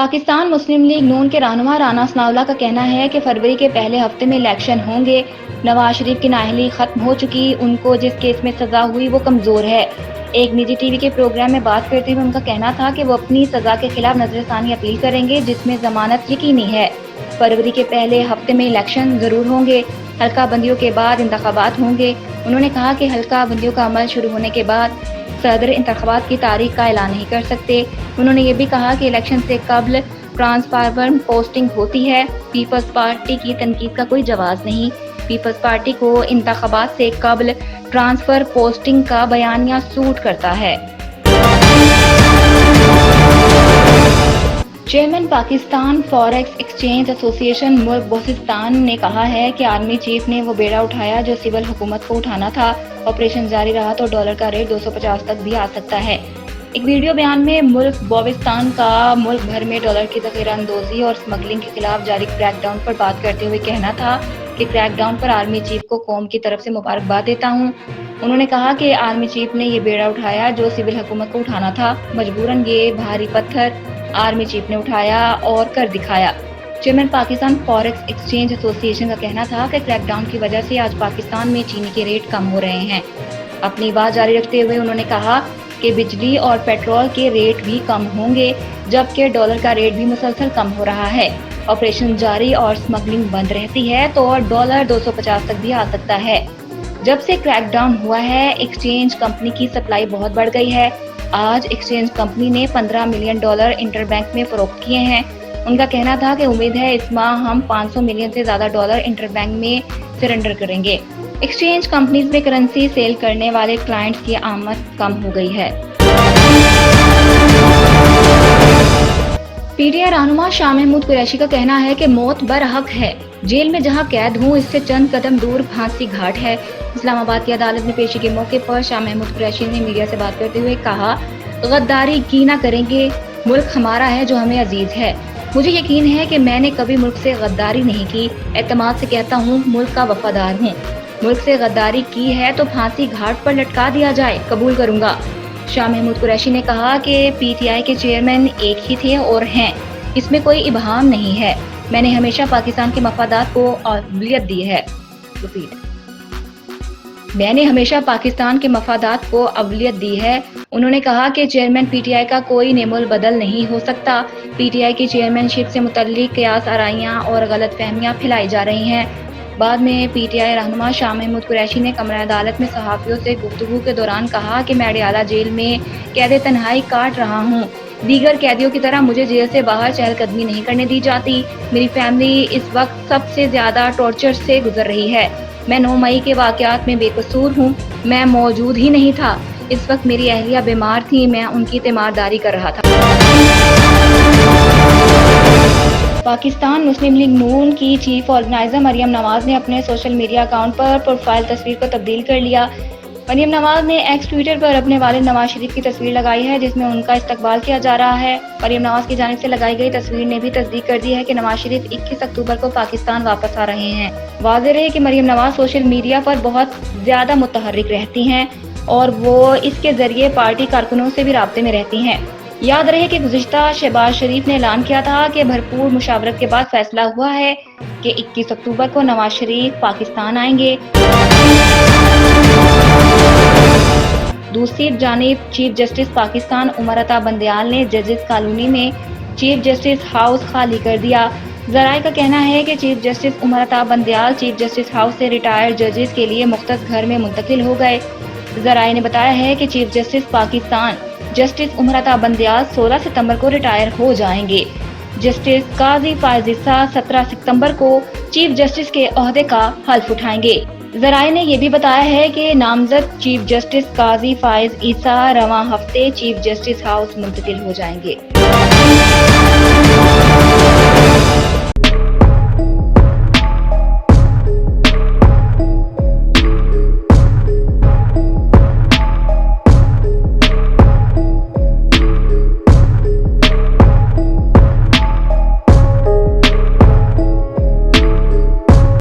पाकिस्तान मुस्लिम league नून के रहनुमा राना सनाउल्लाह का कहना है कि फरवरी के पहले हफ्ते में इलेक्शन होंगे। नवाज शरीफ की नाअहली खत्म हो चुकी, उनको जिस केस में सजा हुई वो कमजोर है। एक निजी टीवी के प्रोग्राम में बात करते हुए उनका कहना था कि वो अपनी सजा के खिलाफ नजरसानी अपील करेंगे जिसमें जमानत यकीनी है। फरवरी के पहले हफ्ते में इलेक्शन जरूर होंगे। हल्का बंदियों के बाद इंतखाबात होंगे। उन्होंने कहा कि हल्का बंदियों का अमल शुरू होने के बाद सदर इंतखाबात की तारीख का ऐलान नहीं कर सकते। उन्होंने ये भी कहा कि इलेक्शन से कबल ट्रांसफार्मर पोस्टिंग होती है। पीपल्स पार्टी की तनकीद का कोई जवाब नहीं। पीपल्स पार्टी को इंतखाबात से कबल ट्रांसफर पोस्टिंग का बयानिया सूट करता है। Chairman Pakistan forex exchange association मुल्क बलूचिस्तान ने कहा है कि आर्मी चीफ ने वो बेड़ा उठाया जो सिविल हुकूमत को उठाना था। ऑपरेशन जारी रहा तो डॉलर का रेट 250 तक भी आ सकता है। एक वीडियो बयान में मुल्क बलूचिस्तान का मुल्क भर में डॉलर की ज़ख़ीराअंदोज़ी और स्मगलिंग के खिलाफ जारी क्रैकडाउन पर बात करते हुए कहना था कि क्रैकडाउन पर आर्मी चीफ को कौम की तरफ से मुबारकबाद देता हूँ। उन्होंने कहा कि आर्मी चीफ ने ये बेड़ा उठाया जो सिविल हुकूमत को उठाना था। मजबूरन ये भारी पत्थर आर्मी चीफ ने उठाया और कर दिखाया। Chairman Pakistan forex exchange association का कहना था कि क्रैकडाउन की वजह से आज पाकिस्तान में चीनी के रेट कम हो रहे हैं। अपनी बात जारी रखते हुए उन्होंने कहा कि बिजली और पेट्रोल के रेट भी कम होंगे जबकि डॉलर का रेट भी मुसलसल कम हो रहा है। ऑपरेशन जारी और स्मगलिंग बंद रहती है तो डॉलर 250 तक भी आ सकता है। जब से क्रैकडाउन हुआ है एक्सचेंज कंपनी की सप्लाई बहुत बढ़ गई है। आज एक्सचेंज कंपनी ने 15 मिलियन डॉलर इंटरबैंक में फरोख्त किए हैं। उनका कहना था कि उम्मीद है इस माह हम 500 मिलियन से ज्यादा डॉलर इंटरबैंक में सरेंडर करेंगे। एक्सचेंज कंपनीज में करेंसी सेल करने वाले क्लाइंट्स की आमद कम हो गई है। पीटीआई रहनुमा शाह महमूद कुरैशी का कहना है कि मौत बरहक है। जेल में जहां कैद हूं इससे चंद कदम दूर फांसी घाट है। इस्लामाबाद की अदालत में पेशी के मौके पर शाह महमूद कुरैशी ने मीडिया से बात करते हुए कहा, गद्दारी की ना करेंगे। मुल्क हमारा है जो हमें अजीज है। मुझे यकीन है कि मैंने कभी मुल्क से गद्दारी नहीं की। एतमाद से कहता हूँ मुल्क का वफादार हूँ। मुल्क से गद्दारी की है तो फांसी घाट पर लटका दिया जाए, कबूल करूँगा। शाह महमूद कुरैशी ने कहा कि पीटीआई के चेयरमैन एक ही थे और हैं, इसमें कोई इबहाम नहीं है। मैंने हमेशा पाकिस्तान के मफादात को अव्वलियत दी है। मैंने हमेशा पाकिस्तान के मफादात को अव्वलियत दी है। उन्होंने कहा कि चेयरमैन पीटीआई का कोई नेमुल बदल नहीं हो सकता। पीटीआई की चेयरमैनशिप से मुतल्लिक कयास आराइयाँ और गलत फहमियाँ फैलाई जा रही हैं। बाद में पीटीआई रहनुमा शाह महमूद कुरैशी ने कमरा अदालत में सहाफ़ियों से गुफ्तगू के दौरान कहा कि मैं अडयाला जेल में कैद तन्हाई काट रहा हूँ। दीगर कैदियों की तरह मुझे जेल से बाहर चहलकदमी नहीं करने दी जाती। मेरी फैमिली इस वक्त सबसे ज्यादा टॉर्चर से गुजर रही है। मैं 9 मई के वाकयात में बेकसूर हूँ। मैं मौजूद ही नहीं था। इस वक्त मेरी अहलिया बीमार थी। मैं उनकी तीमारदारी कर रहा था। पाकिस्तान मुस्लिम लीग नून की चीफ ऑर्गेनाइजर मरियम नवाज ने अपने सोशल मीडिया अकाउंट पर प्रोफाइल तस्वीर को तब्दील कर लिया। मरियम नवाज ने एक्स ट्विटर पर अपने वालिद नवाज शरीफ की तस्वीर लगाई है जिसमें उनका इस्तकबाल किया जा रहा है। मरियम नवाज की जानिब से लगाई गई तस्वीर ने भी तस्दीक कर दी है कि नवाज शरीफ 21 अक्टूबर को पाकिस्तान वापस आ रहे हैं। वाज़ेह रहे कि मरियम नवाज सोशल मीडिया पर बहुत ज्यादा मुतहर्रिक रहती हैं और वो इसके जरिए पार्टी कारकुनों से भी राब्ते में रहती हैं। याद रहे कि गुज़िश्ता शहबाज शरीफ ने ऐलान किया था कि भरपूर मुशावरत के बाद फैसला हुआ है कि 21 अक्टूबर को नवाज शरीफ पाकिस्तान आएंगे। दूसरी जानिब चीफ जस्टिस पाकिस्तान उमर अता बंदयाल ने जजेस कॉलोनी में चीफ जस्टिस हाउस खाली कर दिया। ज़राए का कहना है कि chief justice Umar Ata Bandial chief justice house से रिटायर्ड जजेस के लिए मुख्तस घर में मुंतकिल हो गए। ज़राए ने बताया है कि chief justice Pakistan justice Umar Ata Bandial 16 सितंबर को रिटायर हो जाएंगे। जस्टिस काजी फायज ईसा 17 सितंबर को चीफ जस्टिस के ओहदे का हल्फ उठाएंगे। ज़राए ने यह भी बताया है कि नामजद चीफ जस्टिस काजी फायज ईसा रवां हफ्ते चीफ जस्टिस हाउस मुंतकिल हो जाएंगे।